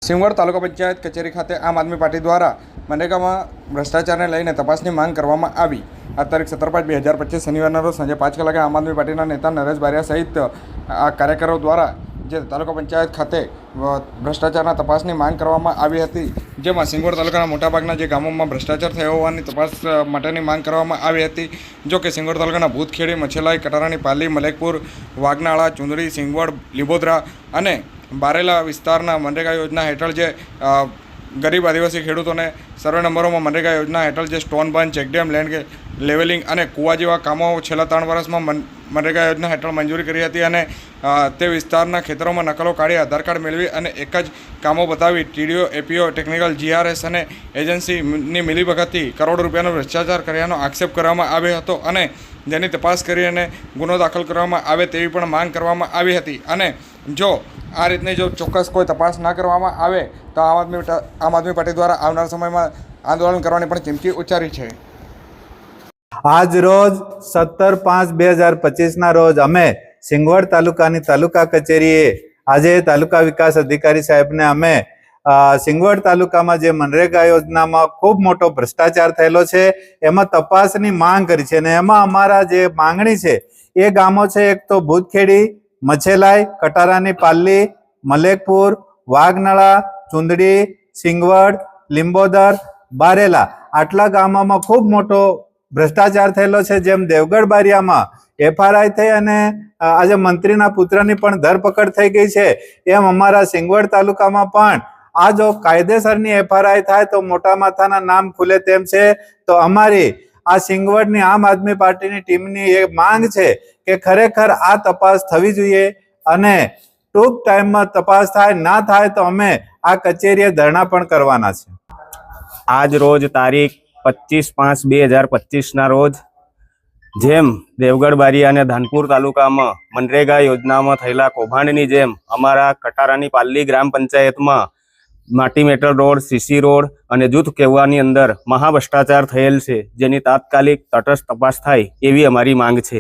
સિંગવડ તાલુકા પંચાયત કચેરી ખાતે આમ આદમી પાર્ટી દ્વારા મનરેગામાં ભ્રષ્ટાચારને લઈને તપાસની માંગ કરવામાં આવી। આ તારીખ 17/5/2025 શનિવારના રોજ સાંજે 5 કલાકે આમ આદમી પાર્ટીના નેતા નરેશ બારિયા સહિત આ કાર્યકરો દ્વારા જે તાલુકા પંચાયત ખાતે ભ્રષ્ટાચારના તપાસની માંગ કરવામાં આવી હતી, જેમાં સિંગવડ તાલુકાના મોટાભાગના જે ગામોમાં ભ્રષ્ટાચાર થયો હોવાની તપાસ માટેની માંગ કરવામાં આવી હતી। જો કે સિંગવડ તાલુકાના ભૂતખેડી, મછેલાઈ, કટારાની પાલી, મલેકપુર, વાગનાળા, ચુંદડી, સિંગવડ, લીંબોદરા અને બારેલા વિસ્તારના મનરેગા યોજના હેઠળ જે ગરીબ આદિવાસી ખેડૂતોને સર્વે નંબરોમાં મનરેગા યોજના હેઠળ જે સ્ટોન બંધ, ચેકડેમ, લેન્ડ લેવલિંગ અને કૂવા જેવા કામો છેલ્લા 3 વર્ષમાં મનરેગા યોજના હેઠળ મંજૂરી કરી હતી અને તે વિસ્તારના ખેતરોમાં નકલો કાઢી આધાર કાર્ડ મેળવી અને એક જ કામો બતાવી ટીડીઓ, એપીઓ, ટેકનિકલ, જીઆરએસ અને એજન્સીની મિલીભગતથી કરોડો રૂપિયાનો ભ્રષ્ટાચાર કર્યાનો આક્ષેપ કરવામાં આવ્યો હતો અને જેની તપાસ કરી અને ગુનો દાખલ કરવામાં આવે તેવી પણ માંગ કરવામાં આવી હતી। અને જો આ રીતની જો ચોક્કસ કોઈ તપાસ ના કરવામાં આવે તો આમ આદમી પાર્ટી દ્વારા આવનાર સમયમાં આંદોલન કરવાની પણ ચીમકી ઉચ્ચારી છે। આજ રોજ 17/5/2025 ના રોજ અમે સિંગવડ તાલુકાની તાલુકા કચેરીએ આજે તાલુકા વિકાસ અધિકારી સાહેબને અમે સિંગવડ તાલુકામાં જે મનરેગા યોજનામાં ખૂબ મોટો ભ્રષ્ટાચાર થયેલો છે એમાં તપાસની માંગ કરી છે અને એમાં અમારા જે માંગણી છે એ ગામો છે, એક તો ભૂતખેડી, મછેલાઈ, કટારાની પાલી, મલેકપુર, વાગનાળા, ચુંદડી, સિંગવડ, લીંબોદર, બારેલા આટલા ગામોમાં ખૂબ મોટો ભ્રષ્ટાચાર થયેલો છે। જેમ દેવગઢ બારિયામાં એફઆરઆઈ થઈ અને આજે મંત્રીના પુત્રની પણ ધરપકડ થઈ ગઈ છે, એમ અમારા સિંગવડ તાલુકામાં પણ આ જો કાયદેસરની એફઆરઆઈ થાય તો મોટા માથાના નામ ખુલે તેમ છે। તો અમારી આ સિંગવડની આમ આદમી પાર્ટીની ટીમની એ માંગ છે કે ખરેખર આ તપાસ થવી જોઈએ અને ટૂંક ટાઈમમાં તપાસ થાય, ના થાય તો અમે આ કચેરીએ ધરણા પણ કરવાના છે। આજ રોજ તારીખ 25/5/2025 ના રોજ જેમ દેવગઢ બારિયા અને ધાનપુર તાલુકામાં મનરેગા યોજનામાં થયેલા કૌભાંડની જેમ અમારા કટારાની પાલ્લી ગ્રામ પંચાયતમાં માટી મેટલ રોડ, સીસી રોડ અને જૂથ કેવાની અંદર મહાભ્રષ્ટાચાર થયેલ છે, જેની તાત્કાલિક તટસ્થ તપાસ થાય એવી અમારી માંગ છે।